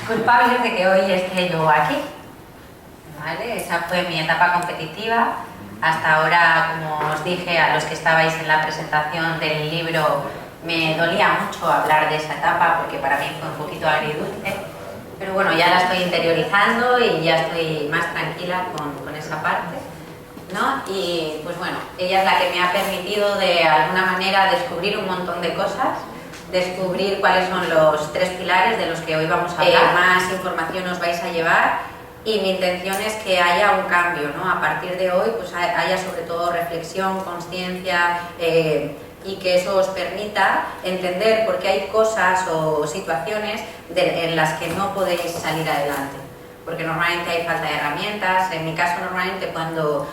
culpables de que hoy esté yo aquí, ¿vale? Esa fue mi etapa competitiva. Hasta ahora, como os dije a los que estabais en la presentación del libro, me dolía mucho hablar de esa etapa porque para mí fue un poquito agridulce, pero bueno, ya la estoy interiorizando y ya estoy más tranquila con esa parte, ¿no? Y pues bueno, ella es la que me ha permitido de alguna manera descubrir un montón de cosas, descubrir cuáles son los 3 pilares de los que hoy vamos a hablar. Más información os vais a llevar y mi intención es que haya un cambio, ¿no? A partir de hoy pues haya sobre todo reflexión, conciencia y que eso os permita entender por qué hay cosas o situaciones en las que no podéis salir adelante. Porque normalmente hay falta de herramientas. En mi caso normalmente cuando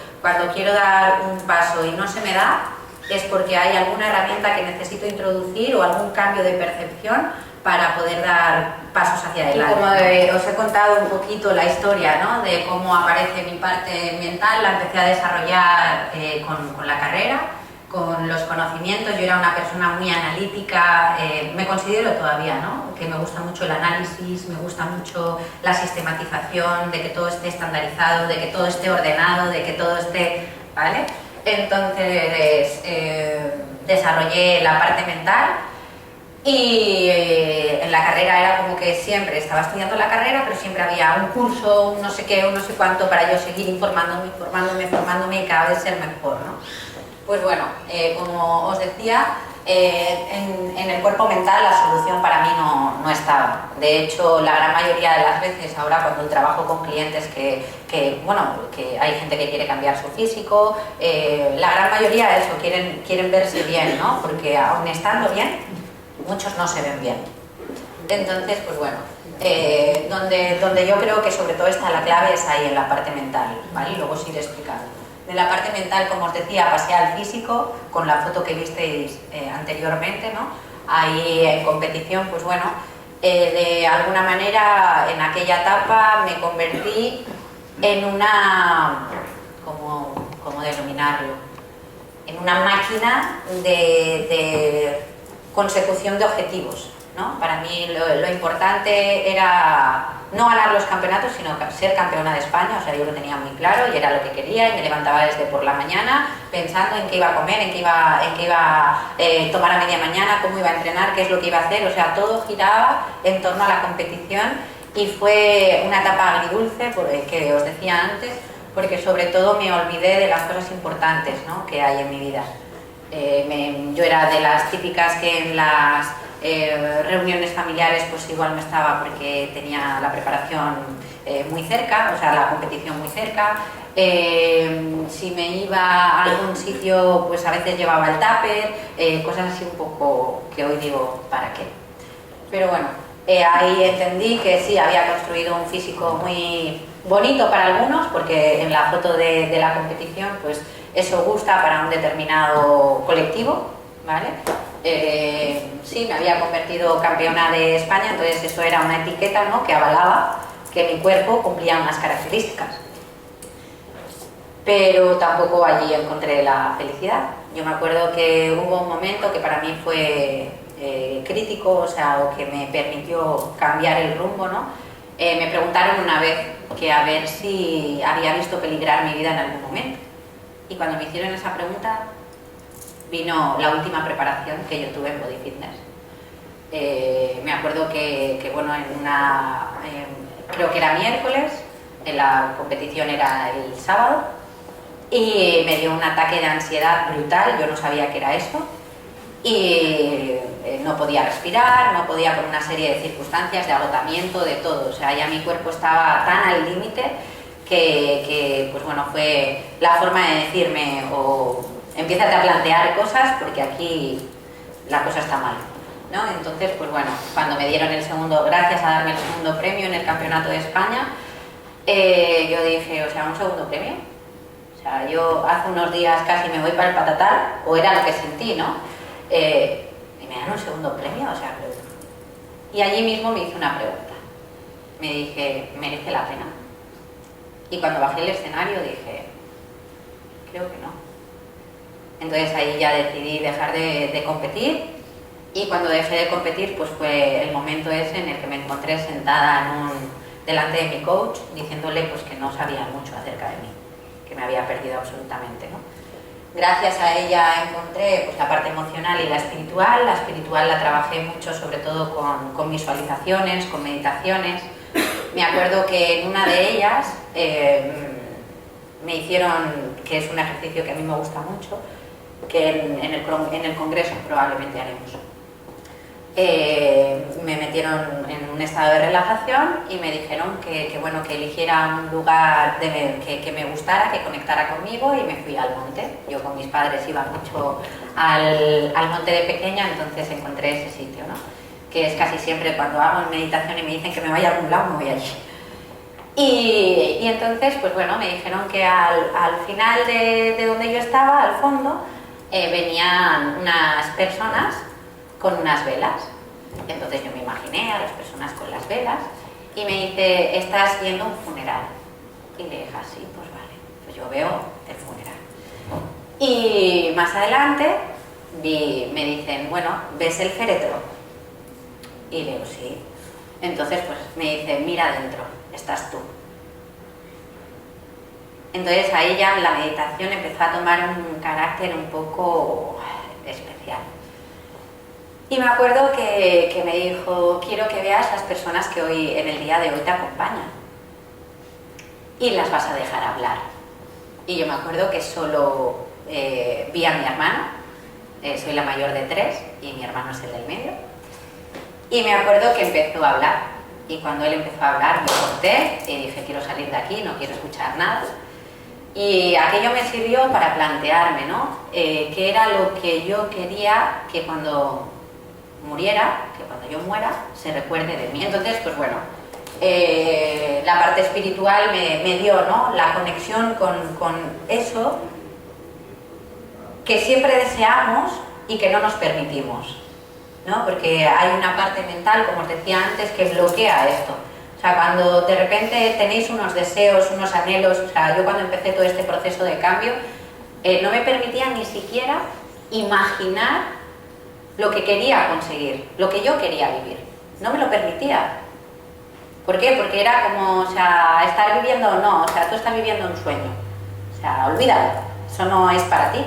quiero dar un paso y no se me da, es porque hay alguna herramienta que necesito introducir o algún cambio de percepción para poder dar pasos hacia adelante. Y como os he contado un poquito la historia, ¿no? De cómo aparece mi parte mental, la empecé a desarrollar con la carrera, con los conocimientos. Yo era una persona muy analítica, me considero todavía, ¿no? Que me gusta mucho el análisis, me gusta mucho la sistematización, de que todo esté estandarizado, de que todo esté ordenado, de que todo esté... ¿vale? Entonces desarrollé la parte mental y en la carrera era como que siempre estaba estudiando la carrera, pero siempre había un curso, un no sé qué, un no sé cuánto para yo seguir formándome y cada vez ser mejor, ¿no? Pues bueno, como os decía, en el cuerpo mental la solución para mí no estaba. De hecho, la gran mayoría de las veces, ahora cuando trabajo con clientes que hay gente que quiere cambiar su físico, la gran mayoría de eso, quieren verse bien, ¿no? Porque aun estando bien, muchos no se ven bien. Entonces, pues bueno, donde yo creo que sobre todo está la clave es ahí en la parte mental, ¿vale? Y luego os iré explicando. De la parte mental, como os decía, pasé al físico con la foto que visteis anteriormente, ¿no? Ahí en competición, pues bueno, de alguna manera en aquella etapa me convertí en una, ¿cómo denominarlo? En una máquina de consecución de objetivos, ¿no? Para mí lo importante era no ganar los campeonatos, sino ser campeona de España. O sea, yo lo tenía muy claro y era lo que quería, y me levantaba desde por la mañana pensando en qué iba a comer, en qué iba a tomar a media mañana, cómo iba a entrenar, qué es lo que iba a hacer. O sea, todo giraba en torno a la competición y fue una etapa agridulce, que os decía antes, porque sobre todo me olvidé de las cosas importantes, ¿no? Que hay en mi vida. Yo era de las típicas que en las reuniones familiares pues igual no estaba porque tenía la preparación muy cerca, o sea, la competición muy cerca. Si me iba a algún sitio, pues a veces llevaba el tupper, cosas así un poco que hoy digo, ¿para qué? Pero bueno, ahí entendí que sí, había construido un físico muy bonito para algunos, porque en la foto de la competición, pues eso gusta para un determinado colectivo, ¿vale? Sí, me había convertido campeona de España, entonces eso era una etiqueta, ¿no? Que avalaba que mi cuerpo cumplía unas características. Pero tampoco allí encontré la felicidad. Yo me acuerdo que hubo un momento que para mí fue crítico, o sea, o que me permitió cambiar el rumbo, ¿no? Me preguntaron una vez que a ver si había visto peligrar mi vida en algún momento. Y cuando me hicieron esa pregunta, vino la última preparación que yo tuve en Body Fitness. Me acuerdo que bueno, creo que era miércoles, la competición era el sábado, y me dio un ataque de ansiedad brutal. Yo no sabía qué era eso, y no podía respirar, no podía, por una serie de circunstancias, de agotamiento, de todo. O sea, ya mi cuerpo estaba tan al límite que pues bueno, fue la forma de decirme: o empiézate a plantear cosas porque aquí la cosa está mal, ¿no? Entonces, pues bueno, cuando me dieron el segundo, gracias a darme el segundo premio en el Campeonato de España, yo dije, o sea, ¿un segundo premio? O sea, yo hace unos días casi me voy para el patatal, o era lo que sentí, ¿no? Y me dan un segundo premio, o sea, y allí mismo me hice una pregunta. Me dije, ¿merece la pena? Y cuando bajé el escenario dije, creo que no. Entonces ahí ya decidí dejar de competir Y cuando dejé de competir, pues fue el momento ese en el que me encontré sentada delante de mi coach, diciéndole pues que no sabía mucho acerca de mí, que me había perdido absolutamente, ¿no? Gracias a ella encontré pues, la parte emocional y la espiritual. La espiritual la trabajé mucho, sobre todo con visualizaciones, con meditaciones. Me acuerdo que en una de ellas me hicieron, que es un ejercicio que a mí me gusta mucho, que en el congreso probablemente haremos. Me metieron en un estado de relajación y me dijeron que bueno, que eligiera un lugar que me gustara, que conectara conmigo, y me fui al monte. Yo con mis padres iba mucho al monte de pequeña, entonces encontré ese sitio, ¿no? Que es casi siempre cuando hago meditación y me dicen que me vaya a algún lado, me voy allí. Y entonces, pues bueno, me dijeron que al final de donde yo estaba, al fondo, venían unas personas con unas velas. Entonces yo me imaginé a las personas con las velas y me dice, ¿estás viendo un funeral? Y le dije, así, pues vale, pues yo veo el funeral. Y más adelante me dicen, bueno, ¿ves el féretro? Y le digo, sí. Entonces pues me dice, mira adentro, estás tú. Entonces ahí ya la meditación empezó a tomar un carácter un poco especial. Y me acuerdo que me dijo, quiero que veas las personas que hoy, en el día de hoy, te acompañan. Y las vas a dejar hablar. Y yo me acuerdo que solo vi a mi hermano, soy la mayor de 3 y mi hermano es el del medio. Y me acuerdo que empezó a hablar. Y cuando él empezó a hablar me corté y dije, quiero salir de aquí, no quiero escuchar nada. Y aquello me sirvió para plantearme, ¿no? Qué era lo que yo quería que cuando muriera, que cuando yo muera, se recuerde de mí. Entonces, pues bueno, la parte espiritual me dio, ¿no?, la conexión con eso que siempre deseamos y que no nos permitimos, ¿no? Porque hay una parte mental, como os decía antes, que bloquea esto. O sea, cuando de repente tenéis unos deseos, unos anhelos, o sea, yo cuando empecé todo este proceso de cambio, no me permitía ni siquiera imaginar lo que quería conseguir, lo que yo quería vivir. No me lo permitía. ¿Por qué? Porque era como, o sea, estar viviendo, no, o sea, tú estás viviendo un sueño. O sea, olvídalo, eso no es para ti.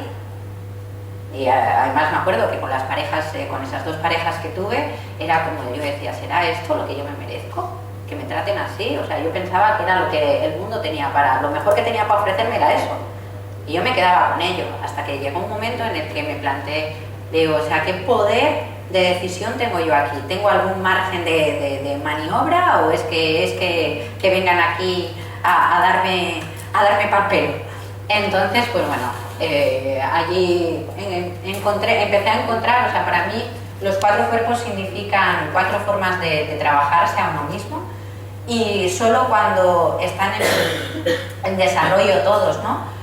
Y además me acuerdo que con las parejas, con esas 2 parejas que tuve, era como yo decía, ¿será esto lo que yo me merezco? Que me traten así. O sea, yo pensaba que era lo que el mundo tenía lo mejor que tenía para ofrecerme era eso. Y yo me quedaba con ello, hasta que llegó un momento en el que me planteé, digo, o sea, ¿qué poder de decisión tengo yo aquí? ¿Tengo algún margen de maniobra o es que vengan aquí a darme papel? Entonces, pues bueno, allí empecé a encontrar, o sea, para mí los 4 cuerpos significan 4 formas de trabajarse a uno mismo, y solo cuando están en desarrollo todos, ¿no?,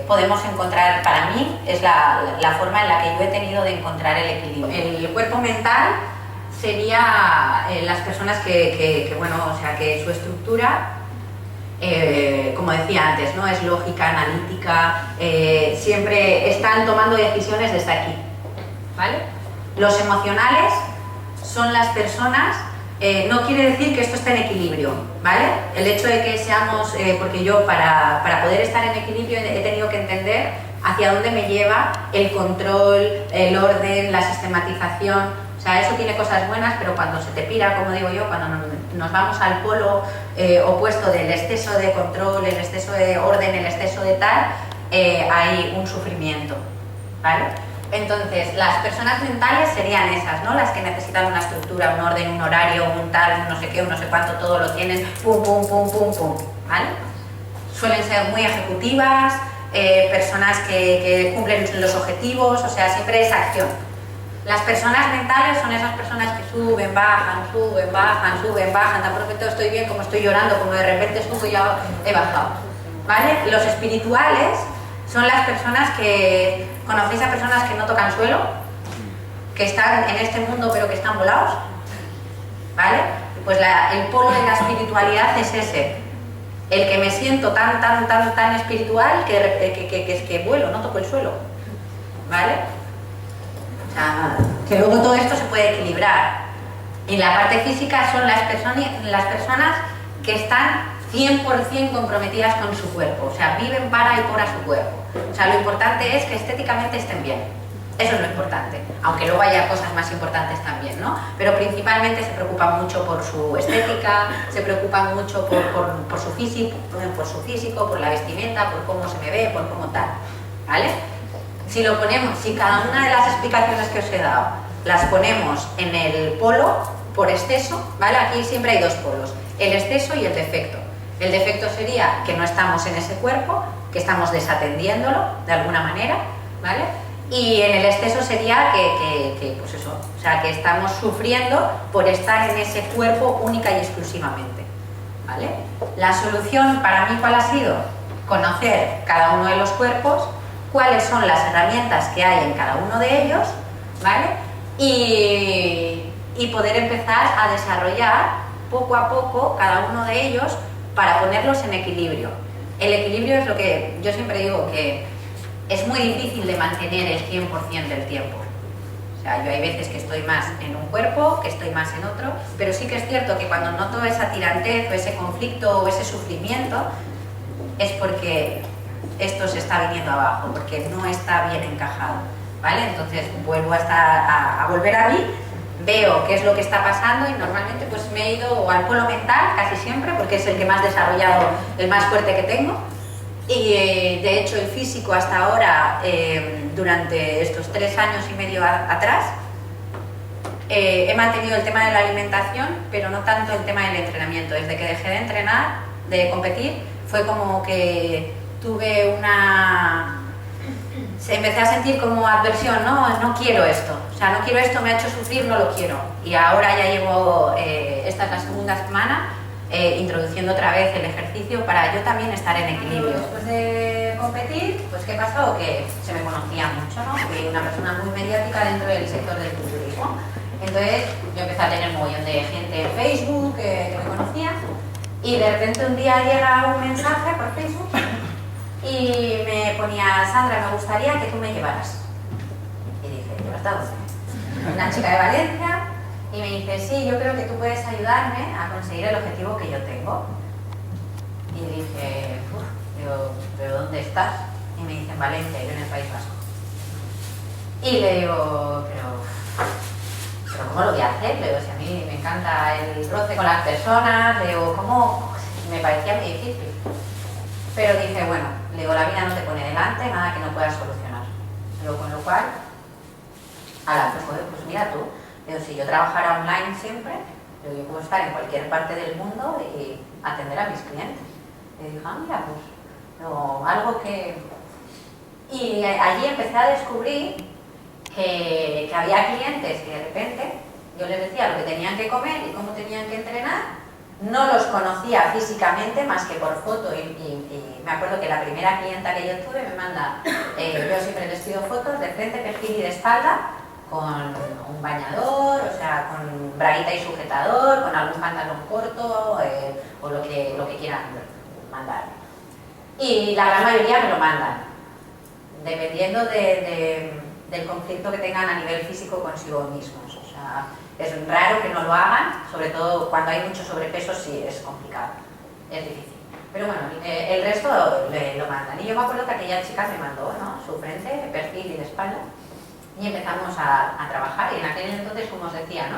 podemos encontrar, para mí, es la forma en la que yo he tenido de encontrar el equilibrio. El cuerpo mental sería las personas bueno, o sea, que su estructura, como decía antes, ¿no?, es lógica, analítica, siempre están tomando decisiones desde aquí, ¿vale? Los emocionales son las personas, no quiere decir que esto esté en equilibrio, ¿vale? El hecho de que seamos, porque yo para poder estar en equilibrio he tenido que entender hacia dónde me lleva el control, el orden, la sistematización. O sea, eso tiene cosas buenas, pero cuando se te pira, como digo yo, cuando nos vamos al polo opuesto del exceso de control, el exceso de orden, el exceso de tal, hay un sufrimiento, ¿vale? Entonces, las personas mentales serían esas, ¿no?, las que necesitan una estructura, un orden, un horario, un tal, un no sé qué, un no sé cuánto, todo lo tienen, pum, pum, pum, pum, pum, ¿vale? Suelen ser muy ejecutivas, personas que cumplen los objetivos, o sea, siempre es acción. Las personas mentales son esas personas que suben, bajan, suben, bajan, suben, bajan, tan pronto estoy bien como estoy llorando, como de repente subo y ya he bajado, ¿vale? Los espirituales son las personas que... ¿Conocéis a personas que no tocan suelo? Que están en este mundo pero que están volados, ¿vale? Pues el polo de la espiritualidad es ese, el que me siento tan espiritual que vuelo, no toco el suelo, ¿vale? O sea, que luego todo esto se puede equilibrar. Y la parte física son las personas que están 100% comprometidas con su cuerpo, o sea, viven para y por a su cuerpo. O sea, lo importante es que estéticamente estén bien. Eso es lo importante, aunque luego haya cosas más importantes también, ¿no? Pero principalmente se preocupan mucho por su estética, se preocupan mucho por su físico, por la vestimenta, por cómo se me ve, por cómo tal, ¿vale? Si lo ponemos, si cada una de las explicaciones que os he dado las ponemos en el polo por exceso, ¿vale? Aquí siempre hay dos polos, el exceso y el defecto. El defecto sería que no estamos en ese cuerpo, que estamos desatendiéndolo de alguna manera, ¿vale? Y en el exceso sería pues eso, o sea, que estamos sufriendo por estar en ese cuerpo única y exclusivamente, ¿vale? La solución para mí, ¿cuál ha sido? Conocer cada uno de los cuerpos, cuáles son las herramientas que hay en cada uno de ellos, ¿vale? Y poder empezar a desarrollar poco a poco cada uno de ellos para ponerlos en equilibrio. El equilibrio es lo que yo siempre digo, que es muy difícil de mantener el 100% del tiempo. O sea, yo hay veces que estoy más en un cuerpo, que estoy más en otro, pero sí que es cierto que cuando noto esa tirantez o ese conflicto o ese sufrimiento, es porque esto se está viniendo abajo, porque no está bien encajado, ¿vale? Entonces vuelvo a volver a mí, veo qué es lo que está pasando y normalmente pues me he ido al polo mental casi siempre, porque es el que más desarrollado, el más fuerte que tengo. Y de hecho el físico hasta ahora, durante estos 3 años y medio atrás, he mantenido el tema de la alimentación, pero no tanto el tema del entrenamiento. Desde que dejé de entrenar, de competir, fue como que tuve empecé a sentir como adversión, no quiero esto, o sea, no quiero esto, me ha hecho sufrir, no lo quiero. Y ahora ya llevo, esta es la segunda semana, introduciendo otra vez el ejercicio para yo también estar en equilibrio. Después de competir, pues ¿qué pasó? Que se me conocía mucho, ¿no? Fui una persona muy mediática dentro del sector del culturismo. Entonces yo empecé a tener un montón de gente en Facebook que me conocía y de repente un día llega un mensaje por Facebook y me ponía: Sandra, me gustaría que tú me llevaras. Y dije: ¿llevas a dónde? Una chica de Valencia. Y me dice: sí, yo creo que tú puedes ayudarme a conseguir el objetivo que yo tengo. Y dije: digo, ¿pero dónde estás? Y me dice: en Valencia, yo en el País Vasco. Y le digo: pero ¿cómo lo voy a hacer? Le digo: si a mí me encanta el roce con las personas, le digo, ¿cómo? Me parecía muy difícil. Pero dije: bueno, le digo, la vida no te pone delante nada que no puedas solucionar. Le digo, con lo cual, pues mira tú. Pero si yo trabajara online siempre, yo puedo estar en cualquier parte del mundo y atender a mis clientes. Y dije: mira, pues, no, algo que... Y allí empecé a descubrir que había clientes que de repente yo les decía lo que tenían que comer y cómo tenían que entrenar. No los conocía físicamente más que por foto y me acuerdo que la primera clienta que yo tuve me manda, yo siempre les pido fotos de frente, perfil y de espalda, con un bañador, o sea, con braguita y sujetador, con algún pantalón corto o lo que quieran mandar. Y la gran mayoría me lo mandan, dependiendo del conflicto que tengan a nivel físico consigo mismos. O sea, es raro que no lo hagan, sobre todo cuando hay mucho sobrepeso, sí es complicado, es difícil. Pero bueno, el resto lo mandan. Y yo me acuerdo que aquella chica me mandó, ¿no?, su frente, perfil y de espalda. Y empezamos a trabajar y en aquel entonces, como os decía, ¿no?,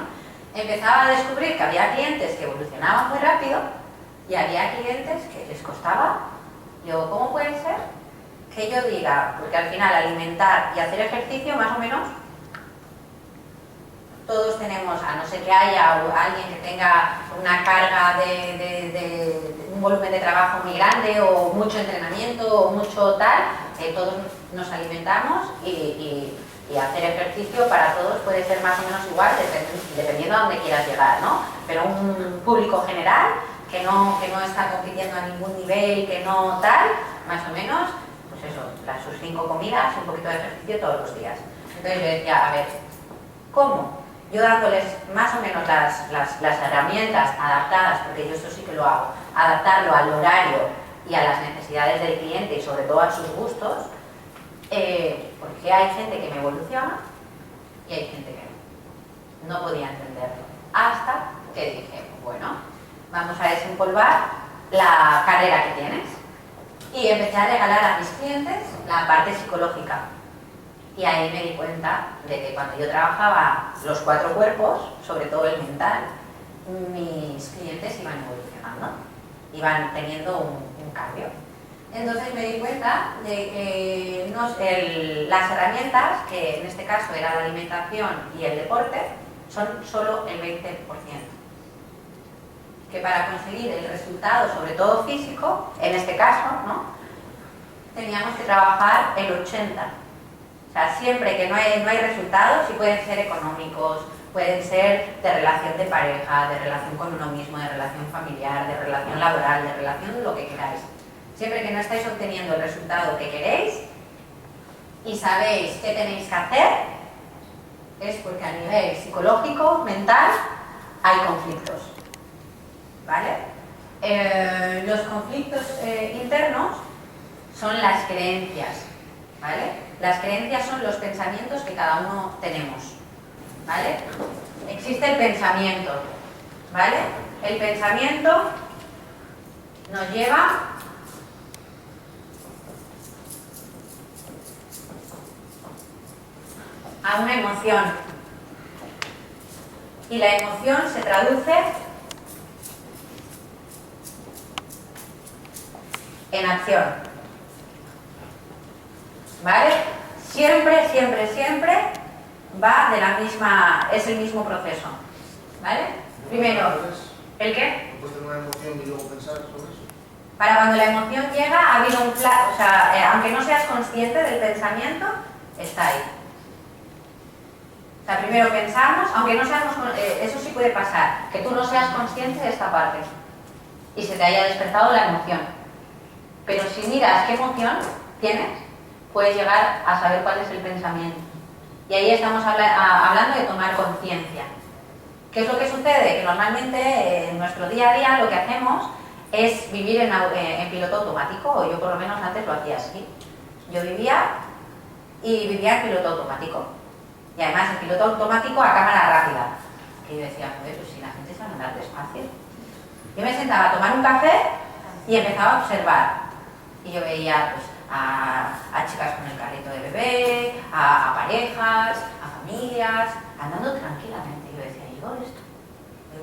empezaba a descubrir que había clientes que evolucionaban muy rápido y había clientes que les costaba. Digo, ¿cómo puede ser que yo diga? Porque al final alimentar y hacer ejercicio más o menos todos tenemos, a no ser que haya alguien que tenga una carga de un volumen de trabajo muy grande o mucho entrenamiento o mucho tal, todos nos alimentamos y hacer ejercicio para todos puede ser más o menos igual, dependiendo a dónde quieras llegar, ¿no? Pero un público general que no está compitiendo a ningún nivel, que no tal, más o menos, pues eso, sus 5 comidas, un poquito de ejercicio todos los días. Entonces yo decía, a ver, ¿cómo? Yo dándoles más o menos las herramientas adaptadas, porque yo esto sí que lo hago, adaptarlo al horario y a las necesidades del cliente y sobre todo a sus gustos, porque hay gente que me evoluciona y hay gente que no podía entenderlo. Hasta que dije, bueno, vamos a desempolvar la carrera que tienes. Y empecé a regalar a mis clientes la parte psicológica. Y ahí me di cuenta de que cuando yo trabajaba los 4 cuerpos, sobre todo el mental, mis clientes iban evolucionando, iban teniendo un cambio. Entonces me di cuenta de que las herramientas, que en este caso era la alimentación y el deporte, son solo el 20%. Que para conseguir el resultado, sobre todo físico, en este caso, ¿no?, teníamos que trabajar el 80%. O sea, siempre que no hay resultados, y pueden ser económicos, pueden ser de relación de pareja, de relación con uno mismo, de relación familiar, de relación laboral, de relación lo que queráis. Siempre que no estáis obteniendo el resultado que queréis y sabéis qué tenéis que hacer, es porque a nivel psicológico, mental, hay conflictos. ¿Vale? Los conflictos internos son las creencias. ¿Vale? Las creencias son los pensamientos que cada uno tenemos. ¿Vale? Existe el pensamiento. ¿Vale? El pensamiento nos lleva a una emoción. Y la emoción se traduce en acción. ¿Vale? Siempre, siempre, siempre va de la misma, es el mismo proceso. ¿Vale? Primero, ¿el qué? ¿Puedes tener una emoción y luego pensar sobre eso? Para cuando la emoción llega, ha habido un plan, o sea, aunque no seas consciente del pensamiento, está ahí. O sea, primero pensamos, aunque no seamos, eso sí puede pasar, que tú no seas consciente de esta parte y se te haya despertado la emoción. Pero si miras qué emoción tienes, puedes llegar a saber cuál es el pensamiento. Y ahí estamos hablando de tomar conciencia. ¿Qué es lo que sucede? Que normalmente en nuestro día a día lo que hacemos es vivir en piloto automático, o yo por lo menos antes lo hacía así. Yo vivía en piloto automático. Y además en piloto automático a cámara rápida. Y yo decía, joder, pues si la gente sabe andar despacio. Yo me sentaba a tomar un café y empezaba a observar. Y yo veía pues, a chicas con el carrito de bebé, a parejas, a familias, andando tranquilamente. Y yo decía, ¿y yo esto?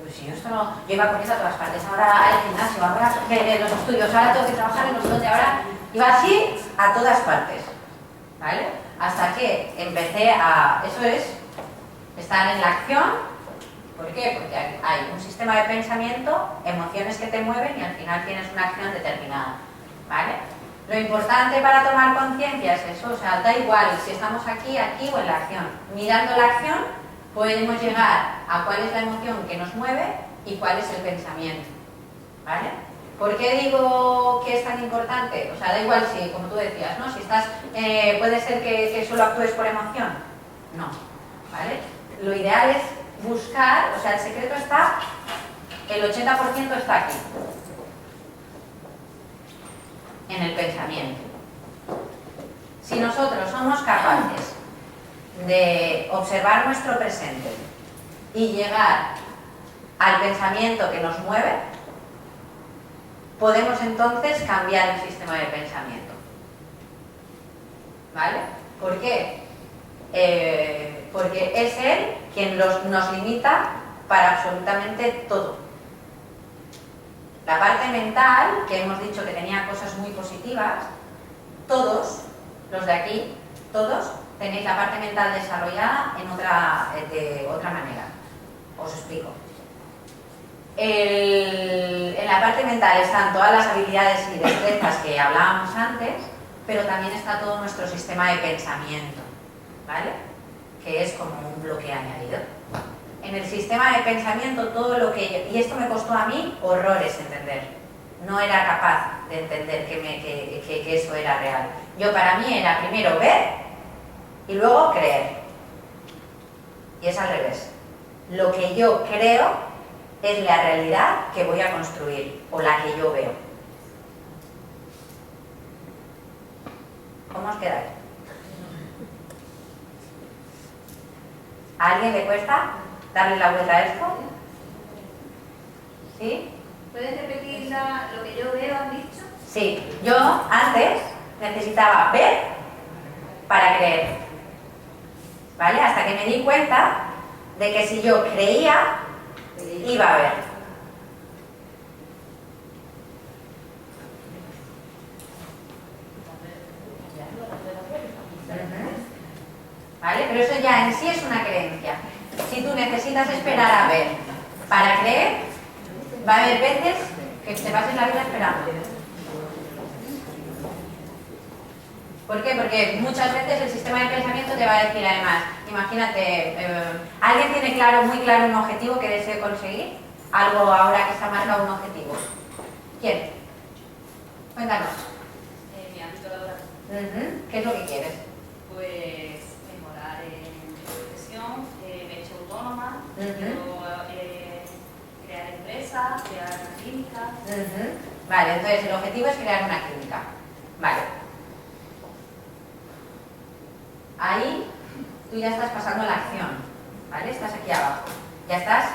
Pues si yo esto no... Yo iba corriendo a todas partes, ahora al gimnasio, ahora los estudios, ahora tengo que trabajar en los donde, ahora... Iba así a todas partes, ¿vale? Hasta que empecé a... Eso es estar en la acción. ¿Por qué? Porque hay un sistema de pensamiento, emociones que te mueven y al final tienes una acción determinada, ¿vale? Lo importante para tomar conciencia es eso, o sea, da igual si estamos aquí, aquí o en la acción. Mirando la acción podemos llegar a cuál es la emoción que nos mueve y cuál es el pensamiento, ¿vale? ¿Por qué digo que es tan importante? O sea, da igual si, como tú decías, ¿no? Si estás, puede ser que solo actúes por emoción. No, ¿vale? Lo ideal es buscar, o sea, el secreto está, el 80% está aquí, en el pensamiento. Si nosotros somos capaces de observar nuestro presente y llegar al pensamiento que nos mueve, podemos entonces cambiar el sistema de pensamiento. ¿Vale? ¿Por qué? Porque es él quien nos limita para absolutamente todo. La parte mental, que hemos dicho que tenía cosas muy positivas, todos, los de aquí, todos, tenéis la parte mental desarrollada de otra manera. Os explico. En la parte mental están todas las habilidades y destrezas que hablábamos antes, pero también está todo nuestro sistema de pensamiento, ¿vale? Que es como un bloque añadido. En el sistema de pensamiento todo lo que y esto me costó a mí horrores entender. No era capaz de entender que eso era real. Para mí era primero ver y luego creer. Y es al revés. Lo que yo creo es la realidad que voy a construir o la que yo veo. ¿Cómo os quedáis? ¿A alguien le cuesta darle la vuelta a esto? ¿Sí? ¿Puedes repetir lo que yo veo, han dicho? Sí. Yo antes necesitaba ver para creer. ¿Vale? Hasta que me di cuenta de que si yo creía, iba a ver. ¿Vale? Pero eso ya en sí es una creencia. Si tú necesitas esperar a ver para creer, va a haber veces que te pases la vida esperando. ¿Por qué? Porque muchas veces el sistema de pensamiento te va a decir además, imagínate, ¿alguien tiene claro, muy claro un objetivo que desee conseguir? Algo ahora que se ha marcado un objetivo. ¿Quién? Cuéntanos. Mi ámbito laboral. ¿Qué es lo que quieres? Pues mejorar en mi profesión, me he hecho autónoma, quiero crear empresas, crear una clínica. Vale, entonces el objetivo es crear una clínica. Vale. Ahí tú ya estás pasando a la acción, ¿vale? Estás aquí abajo. Ya estás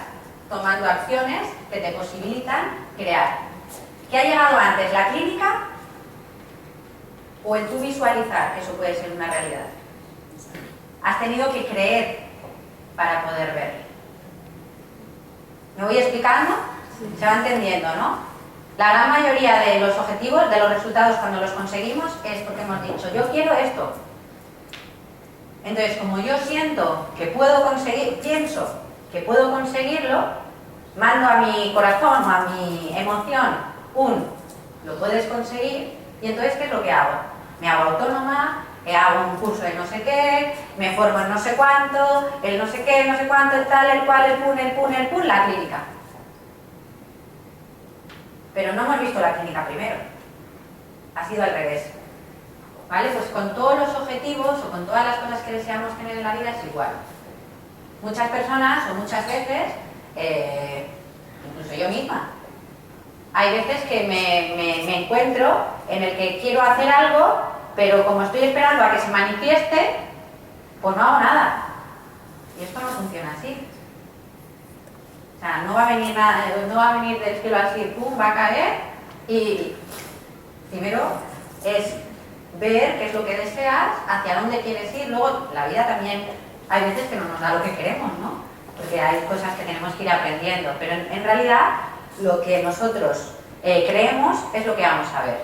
tomando acciones que te posibilitan crear. ¿Qué ha llegado antes, la clínica o el tú visualizar que eso puede ser una realidad? Has tenido que creer para poder ver. ¿Me voy explicando? Sí. Se va entendiendo, ¿no? La gran mayoría de los objetivos, de los resultados cuando los conseguimos, es porque hemos dicho, yo quiero esto. Entonces, como yo siento que puedo conseguir, pienso que puedo conseguirlo, mando a mi corazón o a mi emoción lo puedes conseguir, y entonces, ¿qué es lo que hago? Me hago autónoma, hago un curso de no sé qué, me formo en no sé cuánto, el no sé qué, no sé cuánto, el tal, el cual, el pun, la clínica. Pero no hemos visto la clínica primero. Ha sido al revés. ¿Vale? Pues con todos los objetivos o con todas las cosas que deseamos tener en la vida es igual. Muchas personas o muchas veces, incluso yo misma, hay veces que me encuentro en el que quiero hacer algo, pero como estoy esperando a que se manifieste, pues no hago nada. Y esto no funciona así. O sea, no va a venir nada, no va a venir del cielo así, pum, va a caer, y primero es ver qué es lo que deseas, hacia dónde quieres ir. Luego la vida también hay veces que no nos da lo que queremos, ¿no? Porque hay cosas que tenemos que ir aprendiendo, pero en realidad lo que nosotros creemos es lo que vamos a ver.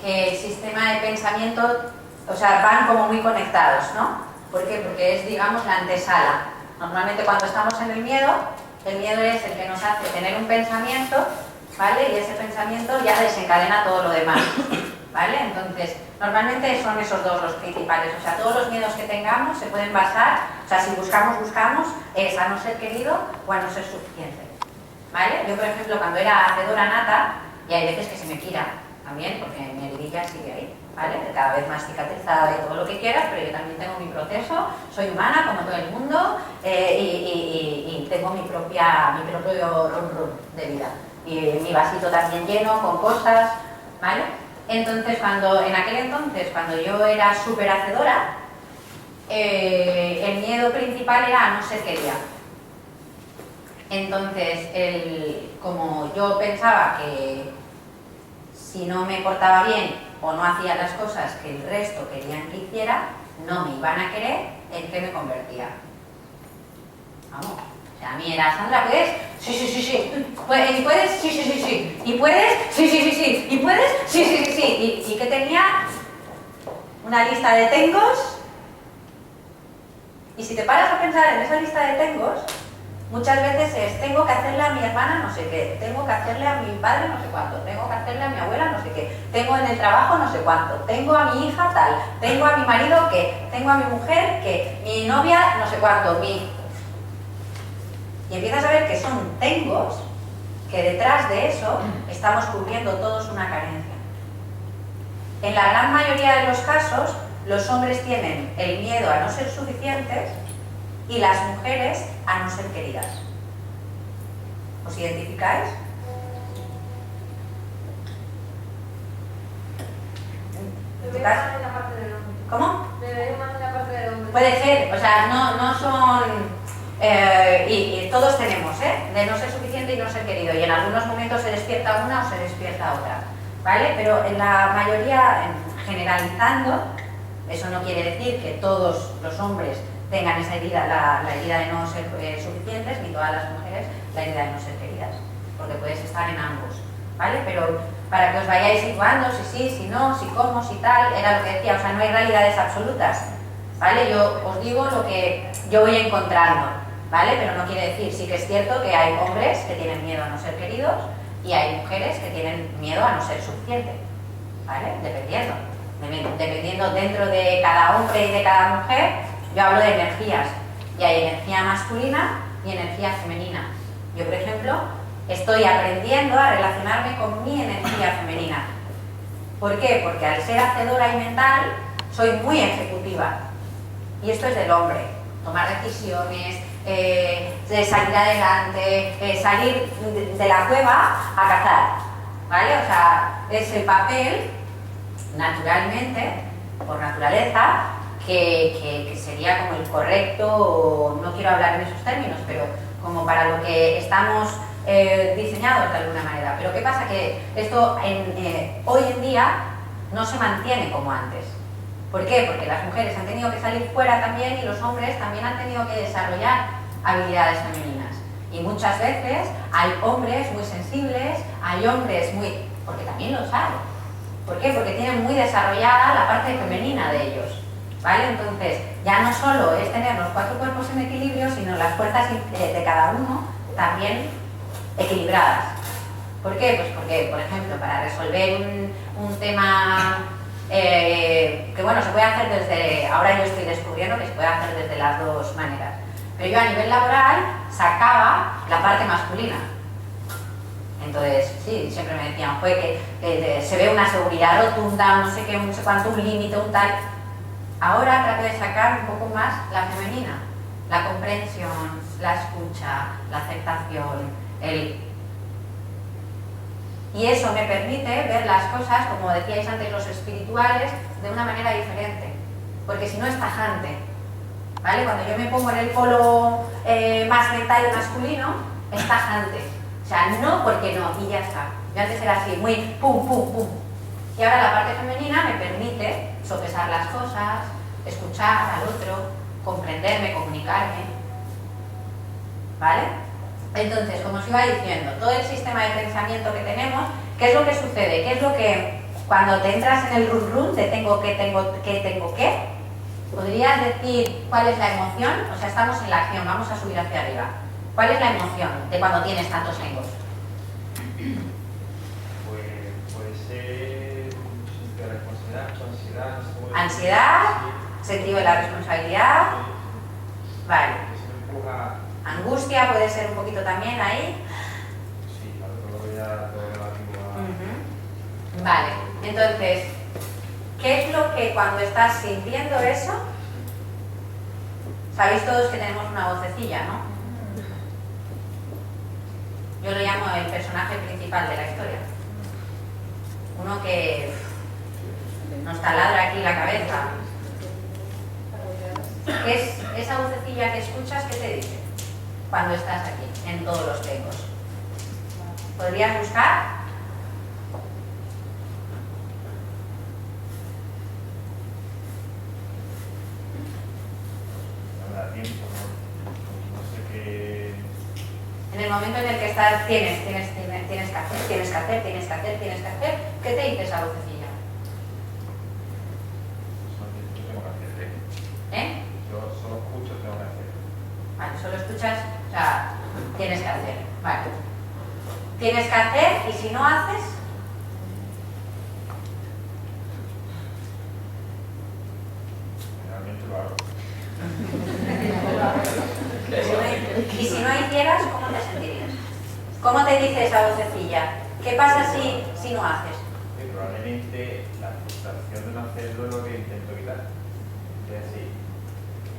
Que el sistema de pensamiento, o sea, van como muy conectados, ¿no? ¿Por qué? Porque es, digamos, la antesala. Normalmente cuando estamos en el miedo es el que nos hace tener un pensamiento, ¿vale? Y ese pensamiento ya desencadena todo lo demás, ¿vale? Entonces, normalmente son esos dos los principales. O sea, todos los miedos que tengamos se pueden basar, o sea, si buscamos, es a no ser querido o a no ser suficiente, ¿vale? Yo, por ejemplo, cuando era hacedora nata, y hay veces que se me gira también, porque mi heridilla sigue ahí, ¿vale? Cada vez más cicatrizada y todo lo que quieras, pero yo también tengo mi proceso, soy humana como todo el mundo, y tengo mi propio rum de vida. Y mi vasito también lleno con cosas, ¿vale? Entonces, en aquel entonces, cuando yo era súper hacedora, el miedo principal era a no ser querida. Entonces, como yo pensaba que si no me portaba bien o no hacía las cosas que el resto querían que hiciera, no me iban a querer, ¿en qué me convertía? Vamos, o sea, a mí era, Sandra, ¿puedes? Sí. ¿Y puedes? Sí. ¿Y puedes? Sí. ¿Y puedes? Sí. ¿Y qué tenía? Una lista de tengos. Y si te paras a pensar en esa lista de tengos, muchas veces es, tengo que hacerle a mi hermana no sé qué, tengo que hacerle a mi padre no sé cuánto, tengo que hacerle a mi abuela no sé qué, tengo en el trabajo no sé cuánto, tengo a mi hija tal, tengo a mi marido qué, tengo a mi mujer qué, mi novia no sé cuánto, Y empiezas a ver que son tengos, que detrás de eso estamos cubriendo todos una carencia. En la gran mayoría de los casos, los hombres tienen el miedo a no ser suficientes y las mujeres a no ser queridas. ¿Os identificáis? Me veo más en la parte del hombre. ¿Cómo? Me veo más en la parte del hombre. Puede ser, o sea, no son... y todos tenemos, de no ser suficiente y no ser querido, y en algunos momentos se despierta una o se despierta otra, ¿vale? Pero en la mayoría, generalizando, eso no quiere decir que todos los hombres tengan esa herida, la herida de no ser suficientes, ni todas las mujeres la herida de no ser queridas, porque puedes estar en ambos, ¿vale? Pero para que os vayáis situando, si sí, si no, si cómo, si tal, era lo que decía, o sea, no hay realidades absolutas, ¿vale? Yo os digo lo que yo voy encontrando, ¿vale? Pero no quiere decir, sí que es cierto que hay hombres que tienen miedo a no ser queridos y hay mujeres que tienen miedo a no ser suficiente, ¿vale? Dependiendo dentro de cada hombre y de cada mujer, yo hablo de energías, y hay energía masculina y energía femenina. Yo, por ejemplo, estoy aprendiendo a relacionarme con mi energía femenina. ¿Por qué? Porque al ser hacedora y mental, soy muy ejecutiva. Y esto es del hombre, tomar decisiones, de salir adelante, salir de la cueva a cazar, ¿vale? O sea, es el papel, naturalmente, por naturaleza, que sería como el correcto, no quiero hablar en esos términos, pero como para lo que estamos diseñados de alguna manera. Pero ¿qué pasa? Que esto hoy en día no se mantiene como antes. ¿Por qué? Porque las mujeres han tenido que salir fuera también y los hombres también han tenido que desarrollar habilidades femeninas. Y muchas veces hay hombres muy sensibles, hay hombres muy... porque también los hay. ¿Por qué? Porque tienen muy desarrollada la parte femenina de ellos, ¿vale? Entonces, ya no solo es tener los 4 cuerpos en equilibrio, sino las fuerzas de cada uno también equilibradas. ¿Por qué? Pues porque, por ejemplo, para resolver un tema que, bueno, se puede hacer desde... ahora yo estoy descubriendo que se puede hacer desde las dos maneras. Pero yo a nivel laboral sacaba la parte masculina. Entonces, sí, siempre me decían, que se ve una seguridad rotunda, no sé qué, no sé cuánto, un límite, un tal. Ahora trato de sacar un poco más la femenina, la comprensión, la escucha, la aceptación, y eso me permite ver las cosas, como decíais antes, los espirituales, de una manera diferente, porque si no es tajante, ¿vale? Cuando yo me pongo en el polo más mental y masculino, es tajante. O sea, no porque no, y ya está. Yo antes era así, muy pum, pum, pum. Y ahora la parte femenina me permite sopesar las cosas, escuchar al otro, comprenderme, comunicarme. ¿Vale? Entonces, como os iba diciendo, todo el sistema de pensamiento que tenemos, ¿qué es lo que sucede? ¿Qué es lo que, cuando te entras en el run de tengo que? ¿Podrías decir cuál es la emoción? O sea, estamos en la acción, vamos a subir hacia arriba. ¿Cuál es la emoción de cuando tienes tantos egos? Pues puede ser de responsabilidad, ansiedad. Ansiedad, sentido de la responsabilidad. Vale. Angustia puede ser un poquito también ahí. Sí, todo relativo a... Vale, entonces, ¿qué es lo que cuando estás sintiendo eso? Sabéis todos que tenemos una vocecilla, ¿no? Yo lo llamo el personaje principal de la historia. Uno que nos taladra aquí la cabeza. ¿Qué es esa vocecilla que escuchas? ¿Qué te dice cuando estás aquí, en todos los tempos? ¿Podrías buscar? No me da tiempo, no sé qué... En el momento en el que estás, tienes que hacer, ¿qué te dice esa vocecilla? Tengo que hacer, ¿Eh? Yo solo escucho, tengo que hacer. Vale, solo escuchas, o sea, tienes que hacer, vale. Tienes que hacer y si no haces, Realmente lo hago. y si no hicieras, ¿cómo te sentirías? ¿Cómo te dice esa vocecilla? ¿Qué pasa si no haces? Sí, probablemente la frustración de no hacerlo es lo que intento evitar. Es así,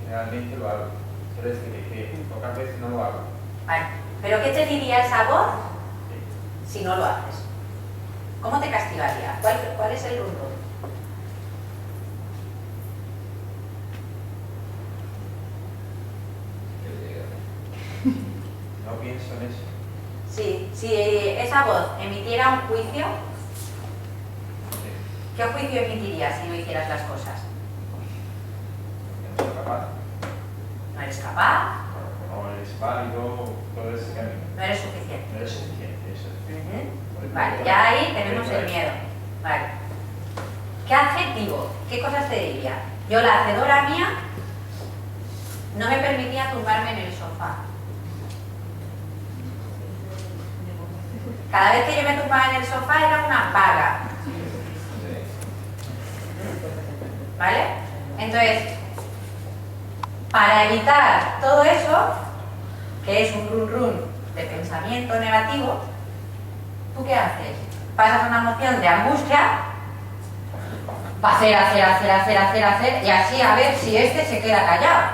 realmente lo hago. Quiero decir que pocas veces no lo hago. Vale, pero ¿qué te diría esa voz Sí. si no lo haces? ¿Cómo te castigaría? ¿Cuál es el rumbo? No pienso en eso. Sí, si esa voz emitiera un juicio, Sí. ¿qué juicio emitirías si no hicieras las cosas? No soy capaz. ¿No eres capaz? No eres válido, todo ese camino. ¿No eres suficiente? No eres suficiente, eso es. Ujú. Vale, ya ahí tenemos el miedo. Vale. ¿Qué adjetivo? ¿Qué cosas te diría? Yo, la hacedora mía, no me permitía tumbarme en el sofá. Cada vez que yo me tumbaba en el sofá era una vaga. ¿Vale? Entonces, para evitar todo eso, que es un run run de pensamiento negativo, ¿tú qué haces? Pasas una emoción de angustia, va a hacer, y así a ver si este se queda callado,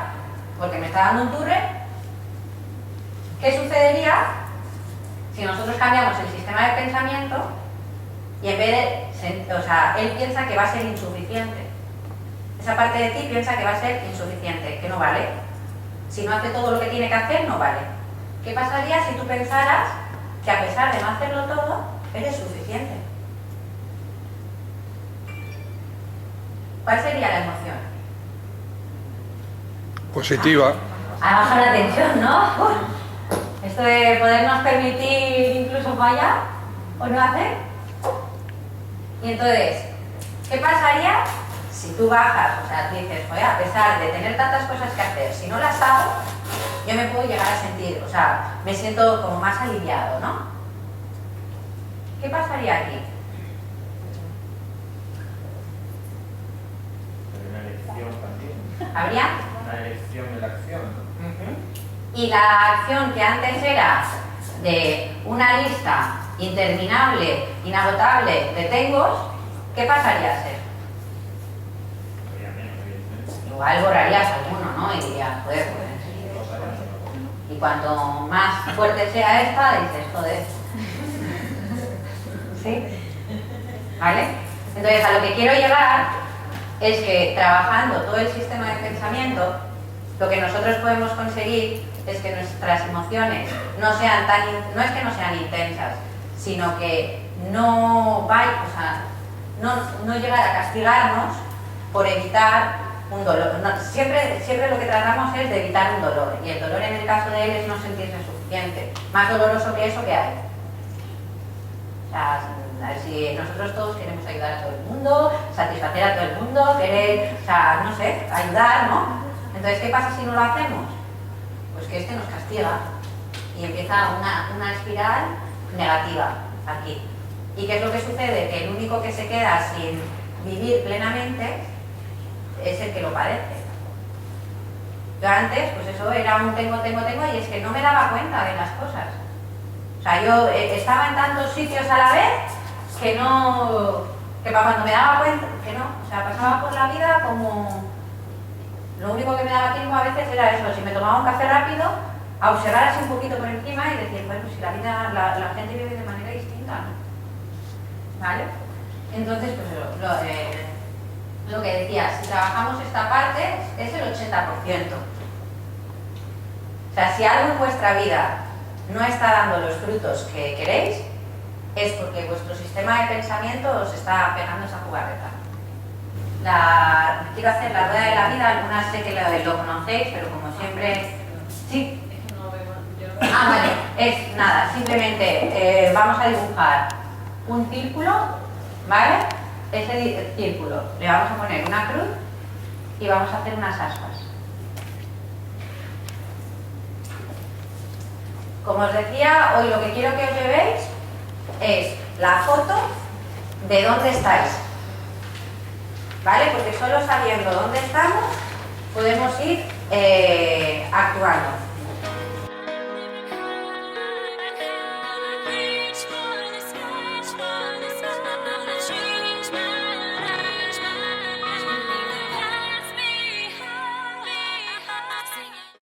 porque me está dando un turre. ¿Qué sucedería si nosotros cambiamos el sistema de pensamiento y en vez de, o sea, él piensa que va a ser insuficiente? Esa parte de ti piensa que va a ser insuficiente, que no vale. Si no hace todo lo que tiene que hacer, no vale. ¿Qué pasaría si tú pensaras que a pesar de no hacerlo todo, eres suficiente? ¿Cuál sería la emoción? Positiva. Ha bajado la tensión, ¿no? Esto de podernos permitir incluso fallar o no hacer. Y entonces, ¿qué pasaría si tú bajas? O sea, tú dices, joder, a pesar de tener tantas cosas que hacer, si no las hago, yo me puedo llegar a sentir, o sea, me siento como más aliviado, ¿no? ¿Qué pasaría aquí? Pero una elección también. ¿Habría? Una elección en la acción, ¿no? Y la acción que antes era de una lista interminable, inagotable de tengos, ¿qué pasaría a ser? Sería menos, evidentemente. Igual borrarías alguno, ¿no? Y dirías, joder, pues. Y cuanto más fuerte sea esta, dices, joder. ¿Sí? ¿Vale? Entonces, a lo que quiero llegar es que trabajando todo el sistema de pensamiento, lo que nosotros podemos conseguir es que nuestras emociones no sean tan, no es que no sean intensas, sino que no no llegar a castigarnos por evitar un dolor. Siempre lo que tratamos es de evitar un dolor, y el dolor en el caso de él es no sentirse suficiente. Más doloroso que eso que hay. O sea, si nosotros todos queremos ayudar a todo el mundo, satisfacer a todo el mundo, querer, o sea, no sé, ayudar, ¿no? Entonces, ¿qué pasa si no lo hacemos? Pues que este nos castiga y empieza una espiral negativa aquí. ¿Y qué es lo que sucede? Que el único que se queda sin vivir plenamente es el que lo padece. Yo antes, pues eso era un tengo, y es que no me daba cuenta de las cosas. O sea, yo estaba en tantos sitios a la vez que para cuando me daba cuenta, que no, o sea, pasaba por la vida como... Lo único que me daba tiempo a veces era eso, si me tomaba un café rápido, a observar así un poquito por encima y decir, bueno, si la vida, la gente vive de manera distinta, ¿no? ¿Vale? Entonces, pues lo que decía, si trabajamos esta parte, es el 80%. O sea, si algo en vuestra vida no está dando los frutos que queréis, es porque vuestro sistema de pensamiento os está pegando esa jugarreta. Quiero hacer la rueda de la vida, algunas sé que lo conocéis, pero como siempre... Sí. Es que no lo veo, yo no Ah, vale, es nada, simplemente vamos a dibujar un círculo, ¿vale? Ese círculo le vamos a poner una cruz y vamos a hacer unas aspas. Como os decía, hoy lo que quiero que os llevéis es la foto de dónde estáis, ¿vale? Porque solo sabiendo dónde estamos podemos ir actuando.